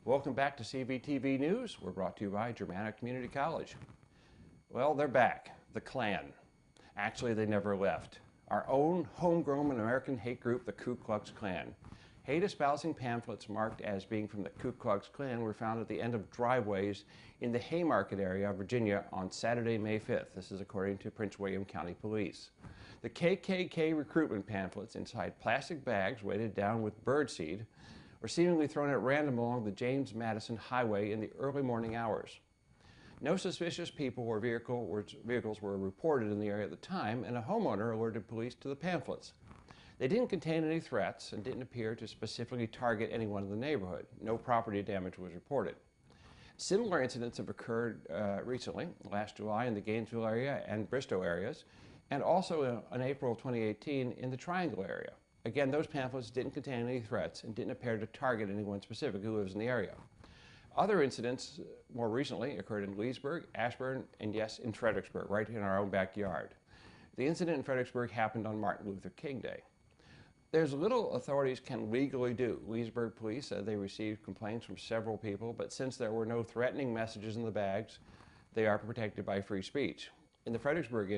Welcome back to CVTV News. We're brought to you by Germanna Community College. Well, they're back, the Klan. Actually, they never left. Our own homegrown American hate group, the Ku Klux Klan. Hate-espousing pamphlets marked as being from the Ku Klux Klan were found at the end of driveways in the Haymarket area of Virginia on Saturday, May 5th. This is according to Prince William County Police. The KKK recruitment pamphlets inside plastic bags weighted down with birdseed were seemingly thrown at random along the James Madison Highway in the early morning hours. No suspicious people or vehicles were reported in the area at the time, and a homeowner alerted police to the pamphlets. They didn't contain any threats and didn't appear to specifically target anyone in the neighborhood. No property damage was reported. Similar incidents have occurred recently, last July in the Gainesville area and Bristow areas, and also in April of 2018 in the Triangle area. Again, those pamphlets didn't contain any threats and didn't appear to target anyone specific who lives in the area. Other incidents more recently occurred in Leesburg, Ashburn, and yes, in Fredericksburg, right in our own backyard. The incident in Fredericksburg happened on Martin Luther King Day. There's little authorities can legally do. Leesburg police said they received complaints from several people, but since there were no threatening messages in the bags, they are protected by free speech. In the Fredericksburg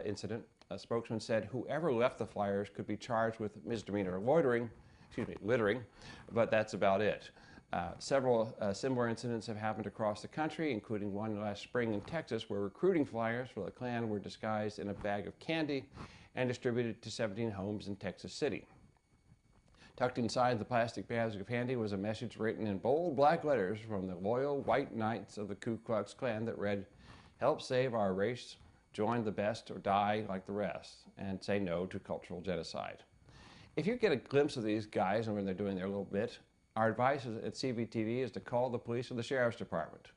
incident, a spokesman said whoever left the flyers could be charged with misdemeanor littering, but that's about it. Several similar incidents have happened across the country, including one last spring in Texas where recruiting flyers for the Klan were disguised in a bag of candy and distributed to 17 homes in Texas City. Tucked inside the plastic bags of candy was a message written in bold black letters from the loyal white knights of the Ku Klux Klan that read, "Help save our race, join the best or die like the rest, and say no to cultural genocide." If you get a glimpse of these guys and when they're doing their little bit, our advice at CVTV is to call the police or the sheriff's department.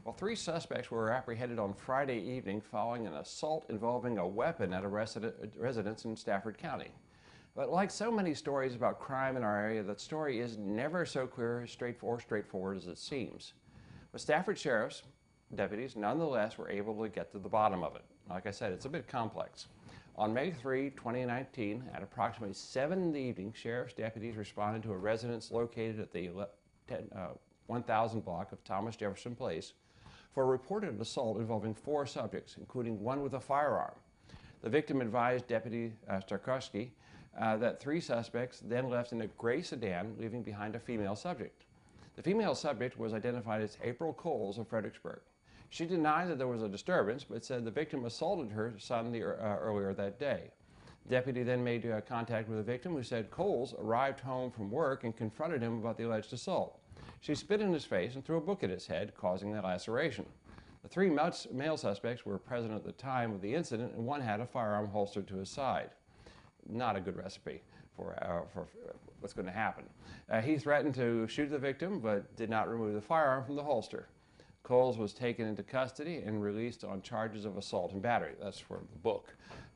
Well, 3 suspects were apprehended on Friday evening following an assault involving a weapon at a residence in Stafford County. But like so many stories about crime in our area, that story is never so clear, straightforward as it seems. But Stafford Sheriff's deputies nonetheless were able to get to the bottom of it. Like I said, it's a bit complex. On May 3, 2019, at approximately 7 in the evening, sheriff's deputies responded to a residence located at the 1000 block of Thomas Jefferson Place for a reported assault involving 4 subjects, including one with a firearm. The victim advised Deputy Starkowski that 3 suspects then left in a gray sedan, leaving behind a female subject. The female subject was identified as April Coles of Fredericksburg. She denied that there was a disturbance, but said the victim assaulted her son earlier that day. The deputy then made contact with the victim, who said Coles arrived home from work and confronted him about the alleged assault. She spit in his face and threw a book at his head, causing the laceration. The 3 male suspects were present at the time of the incident, and one had a firearm holstered to his side. Not a good recipe for what's going to happen. He threatened to shoot the victim, but did not remove the firearm from the holster. Coles was taken into custody and released on charges of assault and battery. That's for the book.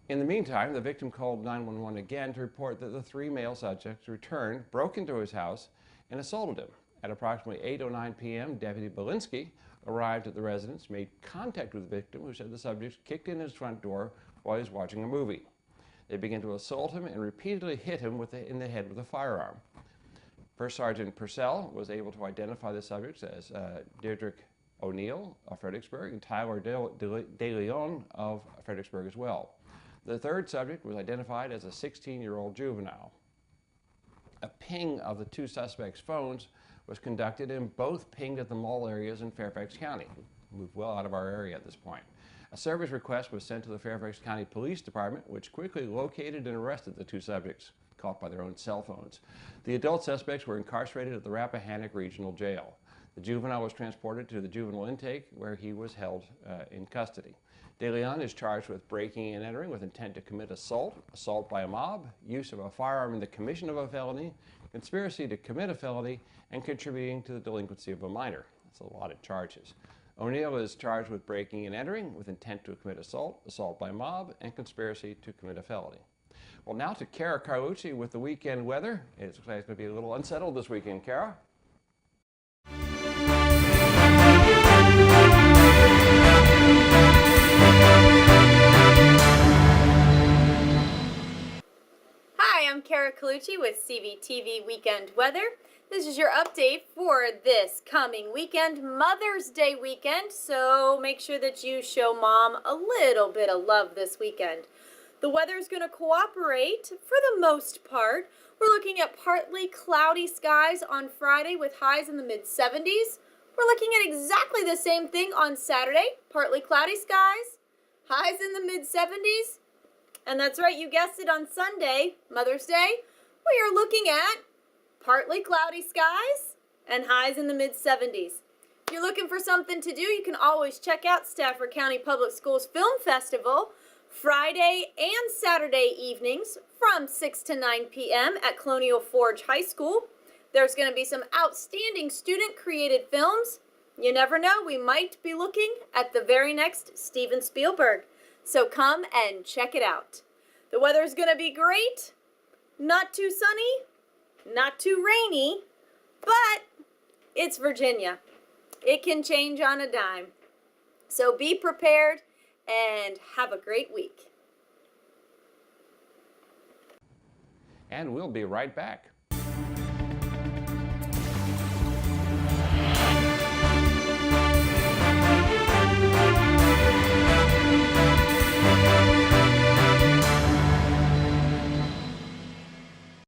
In the meantime, the victim called 911 again to report that the 3 male subjects returned, broke into his house, and assaulted him. At approximately 8:09 p.m., Deputy Belinsky arrived at the residence, made contact with the victim, who said the subject kicked in his front door while he was watching a movie. They began to assault him and repeatedly hit him in the head with a firearm. First Sergeant Purcell was able to identify the subjects as Deedra O'Neill of Fredericksburg and Tyler De Leon of Fredericksburg as well. The 3rd subject was identified as a 16-year-old juvenile. A ping of the 2 suspects' phones was conducted, and both pinged at the mall areas in Fairfax County. Moved well out of our area at this point. A service request was sent to the Fairfax County Police Department, which quickly located and arrested the 2 subjects, caught by their own cell phones. The adult suspects were incarcerated at the Rappahannock Regional Jail. The juvenile was transported to the juvenile intake, where he was held in custody. De Leon is charged with breaking and entering with intent to commit assault, assault by a mob, use of a firearm in the commission of a felony, conspiracy to commit a felony, and contributing to the delinquency of a minor. That's a lot of charges. O'Neill is charged with breaking and entering with intent to commit assault, assault by mob, and conspiracy to commit a felony. Well, now to Kerr Colucci with the weekend weather. It looks like it's going to be a little unsettled this weekend. Kara? Hi, I'm Kara Colucci with CVTV Weekend Weather. This is your update for this coming weekend, Mother's Day weekend, so make sure that you show Mom a little bit of love this weekend. The weather's going to cooperate for the most part. We're looking at partly cloudy skies on Friday with highs in the mid-70s. We're looking at exactly the same thing on Saturday, partly cloudy skies, highs in the mid-70s. And that's right, you guessed it, on Sunday, Mother's Day, we are looking at partly cloudy skies and highs in the mid-70s. If you're looking for something to do, you can always check out Stafford County Public Schools Film Festival Friday and Saturday evenings from 6 to 9 p.m. at Colonial Forge High School. There's going to be some outstanding student-created films. You never know, we might be looking at the very next Steven Spielberg. So come and check it out. The weather's going to be great. Not too sunny, not too rainy, but it's Virginia. It can change on a dime. So be prepared and have a great week. And we'll be right back.